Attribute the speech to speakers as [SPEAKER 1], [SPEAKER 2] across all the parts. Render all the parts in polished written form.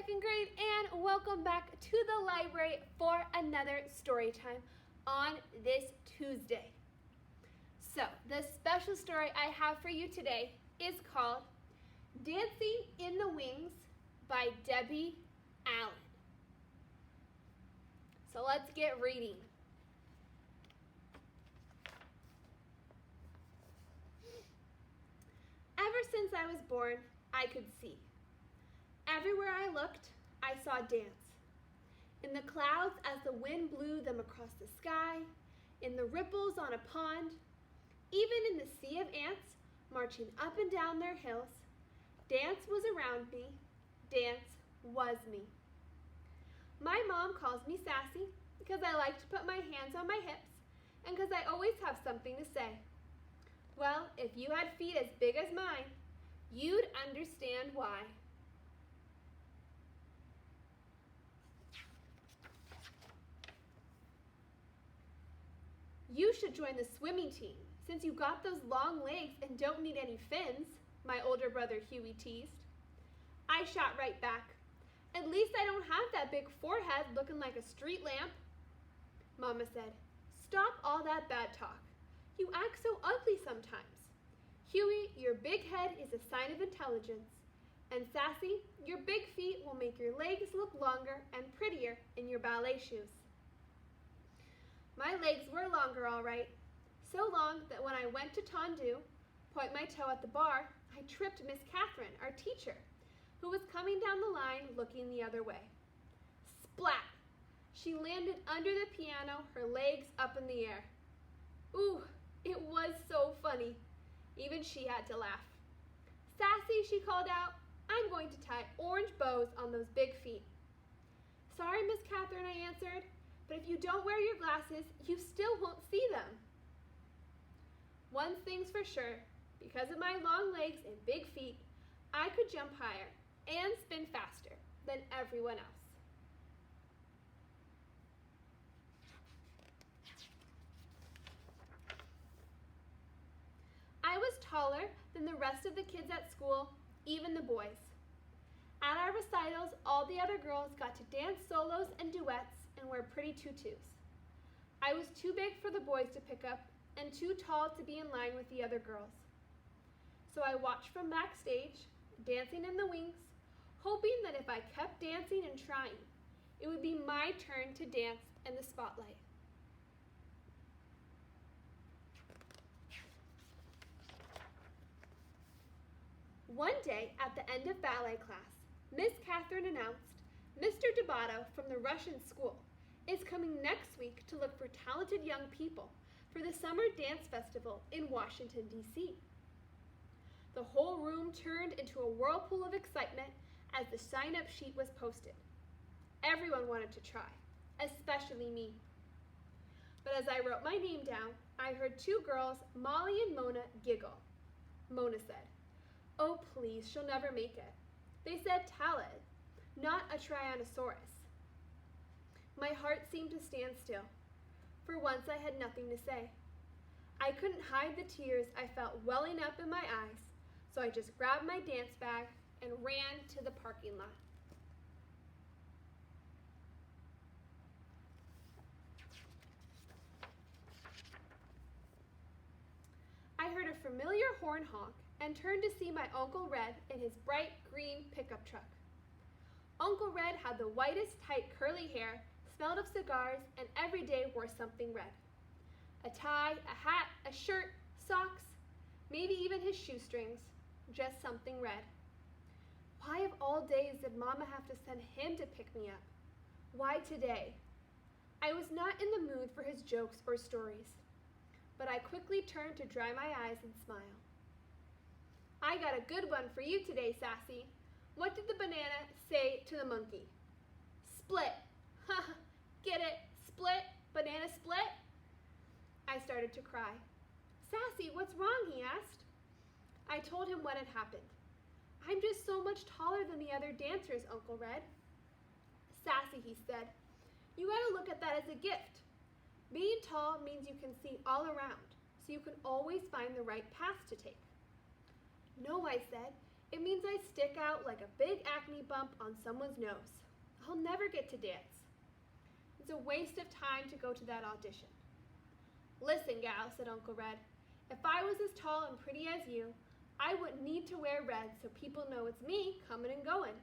[SPEAKER 1] second grade, and welcome back to the library for another story time on this Tuesday. So, the special story I have for you today is called Dancing in the Wings by Debbie Allen. So let's get reading. Ever since I was born, I could see. Everywhere I looked, I saw dance. In the clouds as the wind blew them across the sky, in the ripples on a pond, even in the sea of ants marching up and down their hills, dance was around me, dance was me. My mom calls me sassy because I like to put my hands on my hips and because I always have something to say. Well, if you had feet as big as mine, you'd understand why. You should join the swimming team since you got those long legs and don't need any fins, my older brother Huey teased. I shot right back. At least I don't have that big forehead looking like a street lamp. Mama said, "Stop all that bad talk. You act so ugly sometimes. Huey, your big head is a sign of intelligence. And Sassy, your big feet will make your legs look longer and prettier in your ballet shoes." My legs were longer, all right. So long that when I went to Tondu, point my toe at the bar, I tripped Miss Catherine, our teacher, who was coming down the line looking the other way. Splat! She landed under the piano, her legs up in the air. Ooh, it was so funny. Even she had to laugh. "Sassy," she called out, "I'm going to tie orange bows on those big feet." "Sorry, Miss Catherine," I answered, "but if you don't wear your glasses, you still won't see them." One thing's for sure, because of my long legs and big feet, I could jump higher and spin faster than everyone else. I was taller than the rest of the kids at school, even the boys. At our recitals, all the other girls got to dance solos and duets and wear pretty tutus. I was too big for the boys to pick up and too tall to be in line with the other girls. So I watched from backstage, dancing in the wings, hoping that if I kept dancing and trying, it would be my turn to dance in the spotlight. One day at the end of ballet class, Miss Catherine announced, "Mr. Debato from the Russian school is coming next week to look for talented young people for the Summer Dance Festival in Washington, D.C. The whole room turned into a whirlpool of excitement as the sign-up sheet was posted. Everyone wanted to try, especially me. But as I wrote my name down, I heard two girls, Molly and Mona, giggle. Mona said, "Oh, please, she'll never make it. They said Talad, not a Tyrannosaurus." My heart seemed to stand still. For once I had nothing to say. I couldn't hide the tears I felt welling up in my eyes, so I just grabbed my dance bag and ran to the parking lot. I heard a familiar horn honk and turned to see my Uncle Red in his bright green pickup truck. Uncle Red had the whitest, tight, curly hair, smelled of cigars, and every day wore something red. A tie, a hat, a shirt, socks, maybe even his shoestrings, just something red. Why of all days did Mama have to send him to pick me up? Why today? I was not in the mood for his jokes or stories, but I quickly turned to dry my eyes and smile. "I got a good one for you today, Sassy. What did the banana say to the monkey?" "Split." Ha, get it? Split, banana split? I started to cry. "Sassy, what's wrong?" he asked. I told him what had happened. "I'm just so much taller than the other dancers, Uncle Red." "Sassy," he said, "you gotta look at that as a gift. Being tall means you can see all around, so you can always find the right path to take." "No," I said, It means I stick out like a big acne bump on someone's nose. I'll never get to dance. It's a waste of time to go to that audition. Listen, gal, said Uncle Red, if I was as tall and pretty as you, I wouldn't need to wear red so people know it's me coming and going.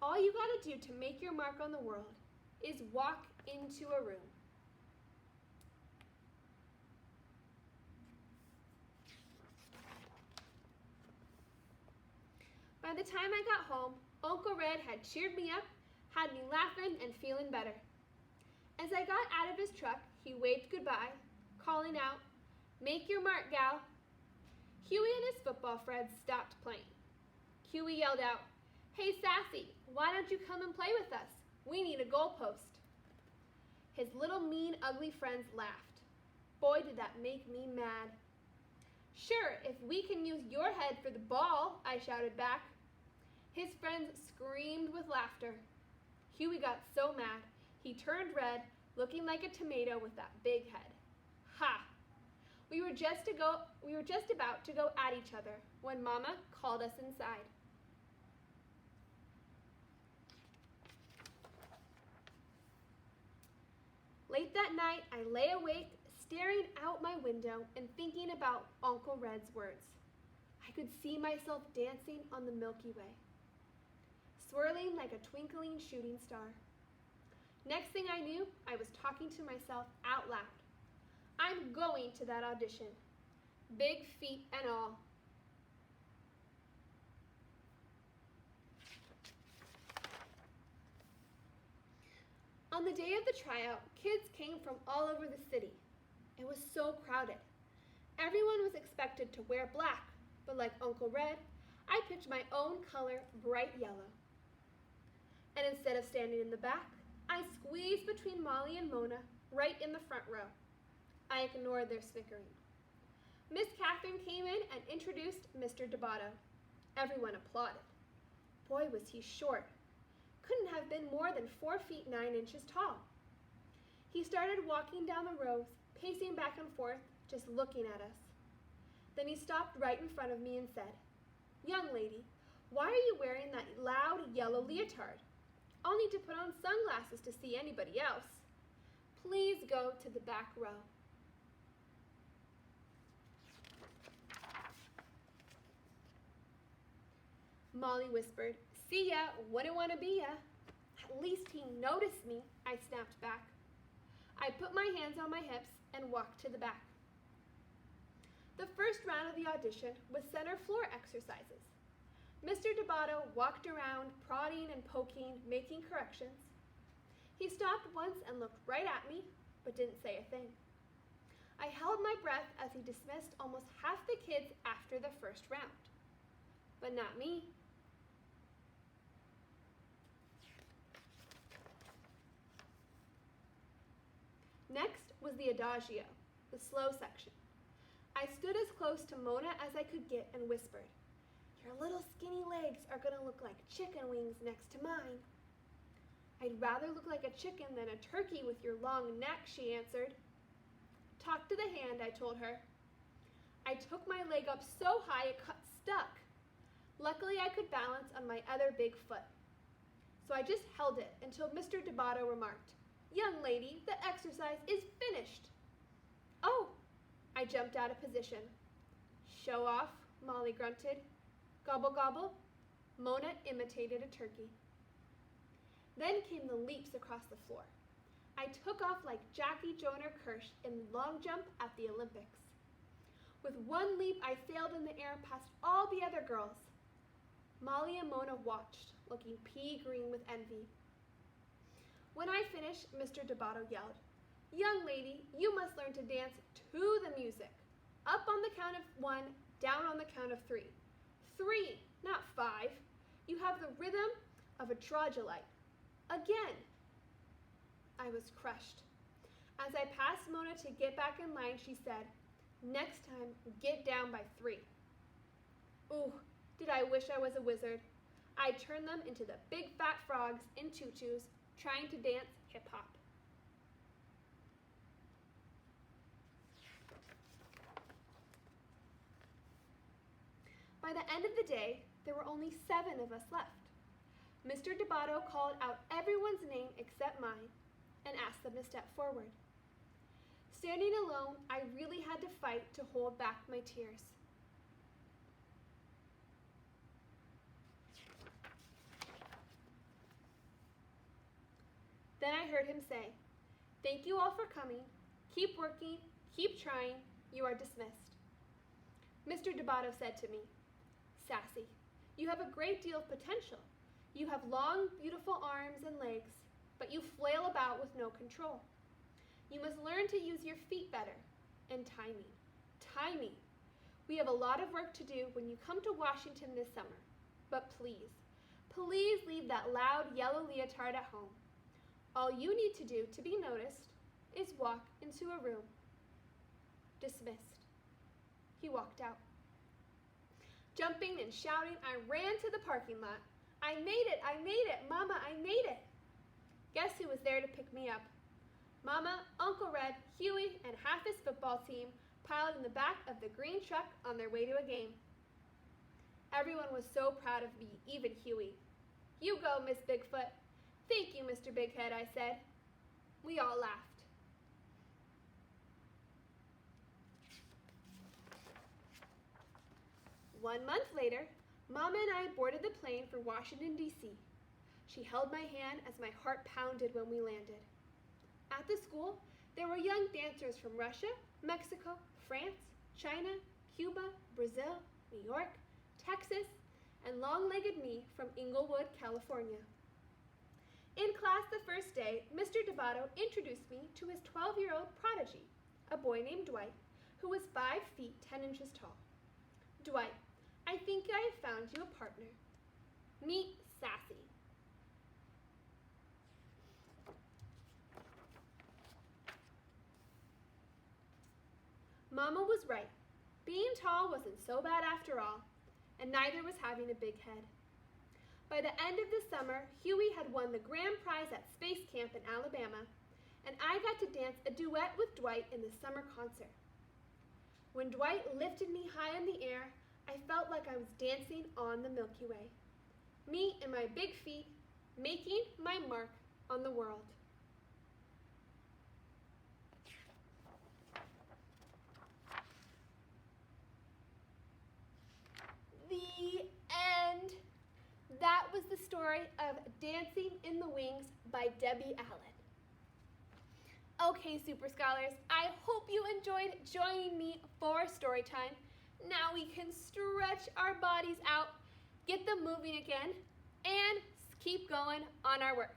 [SPEAKER 1] All you gotta do to make your mark on the world is walk into a room. By the time I got home, Uncle Red had cheered me up, had me laughing and feeling better. As I got out of his truck, he waved goodbye, calling out, "Make your mark, gal." Huey and his football friends stopped playing. Huey yelled out, "Hey, Sassy, why don't you come and play with us? We need a goalpost." His little mean, ugly friends laughed. Boy, did that make me mad. "Sure, if we can use your head for the ball," I shouted back. His friends screamed with laughter. Huey got so mad, he turned red, looking like a tomato with that big head. Ha! We were just about to go at each other when Mama called us inside. Late that night, I lay awake, staring out my window and thinking about Uncle Red's words. I could see myself dancing on the Milky Way, swirling like a twinkling shooting star. Next thing I knew, I was talking to myself out loud. I'm going to that audition, big feet and all. On the day of the tryout, kids came from all over the city. It was so crowded. Everyone was expected to wear black, but like Uncle Red, I picked my own color, bright yellow. And instead of standing in the back, I squeezed between Molly and Mona, right in the front row. I ignored their snickering. Miss Catherine came in and introduced Mr. Debato. Everyone applauded. Boy, was he short. Couldn't have been more than 4 feet 9 inches tall. He started walking down the rows, pacing back and forth, just looking at us. Then he stopped right in front of me and said, "Young lady, why are you wearing that loud yellow leotard? I'll need to put on sunglasses to see anybody else. Please go to the back row." Molly whispered, "See ya, wouldn't want to be ya." At least he noticed me, I snapped back. I put my hands on my hips and walked to the back. The first round of the audition was center floor exercises. Mr. Debato walked around, prodding and poking, making corrections. He stopped once and looked right at me, but didn't say a thing. I held my breath as he dismissed almost half the kids after the first round. But not me. Next was the adagio, the slow section. I stood as close to Mona as I could get and whispered, "Your little skinny legs are going to look like chicken wings next to mine." "I'd rather look like a chicken than a turkey with your long neck," she answered. "Talk to the hand," I told her. I took my leg up so high it got stuck. Luckily, I could balance on my other big foot. So I just held it until Mr. Debato remarked, "Young lady, the exercise is finished." "Oh!" I jumped out of position. "Show off," Molly grunted. "Gobble, gobble." Mona imitated a turkey. Then came the leaps across the floor. I took off like Jackie Joyner Kirsch in long jump at the Olympics. With one leap, I sailed in the air past all the other girls. Molly and Mona watched, looking pea-green with envy. When I finished, Mr. Debato yelled, "Young lady, you must learn to dance to the music. Up on the count of 1, down on the count of 3. 3, not 5. You have the rhythm of a troglodyte. Again." I was crushed. As I passed Mona to get back in line, she said, "Next time, get down by 3. Ooh, did I wish I was a wizard. I turned them into the big fat frogs in tutus, trying to dance hip-hop. By the end of the day, there were only 7 of us left. Mr. Debato called out everyone's name except mine and asked them to step forward. Standing alone, I really had to fight to hold back my tears. Then I heard him say, "Thank you all for coming. Keep working, keep trying. You are dismissed." Mr. Debato said to me, "Sassy, you have a great deal of potential. You have long, beautiful arms and legs, but you flail about with no control. You must learn to use your feet better. And timing. Timing. We have a lot of work to do when you come to Washington this summer. But please, please leave that loud yellow leotard at home. All you need to do to be noticed is walk into a room." Dismissed. He walked out. Jumping and shouting, I ran to the parking lot. "I made it, Mama, I made it." Guess who was there to pick me up? Mama, Uncle Red, Huey, and half his football team piled in the back of the green truck on their way to a game. Everyone was so proud of me, even Huey. "You go, Miss Bigfoot." "Thank you, Mr. Bighead," I said. We all laughed. One month later, Mama and I boarded the plane for Washington, D.C. She held my hand as my heart pounded when we landed. At the school, there were young dancers from Russia, Mexico, France, China, Cuba, Brazil, New York, Texas, and long-legged me from Inglewood, California. In class the first day, Mr. Debato introduced me to his 12-year-old prodigy, a boy named Dwight, who was 5 feet 10 inches tall. "Dwight, I think I have found you a partner. Meet Sassy." Mama was right. Being tall wasn't so bad after all, and neither was having a big head. By the end of the summer, Huey had won the grand prize at Space Camp in Alabama, and I got to dance a duet with Dwight in the summer concert. When Dwight lifted me high in the air, I felt like I was dancing on the Milky Way. Me and my big feet, making my mark on the world. The end. That was the story of Dancing in the Wings by Debbie Allen. Okay, Super Scholars, I hope you enjoyed joining me for story time. Now we can stretch our bodies out, get them moving again, and keep going on our work.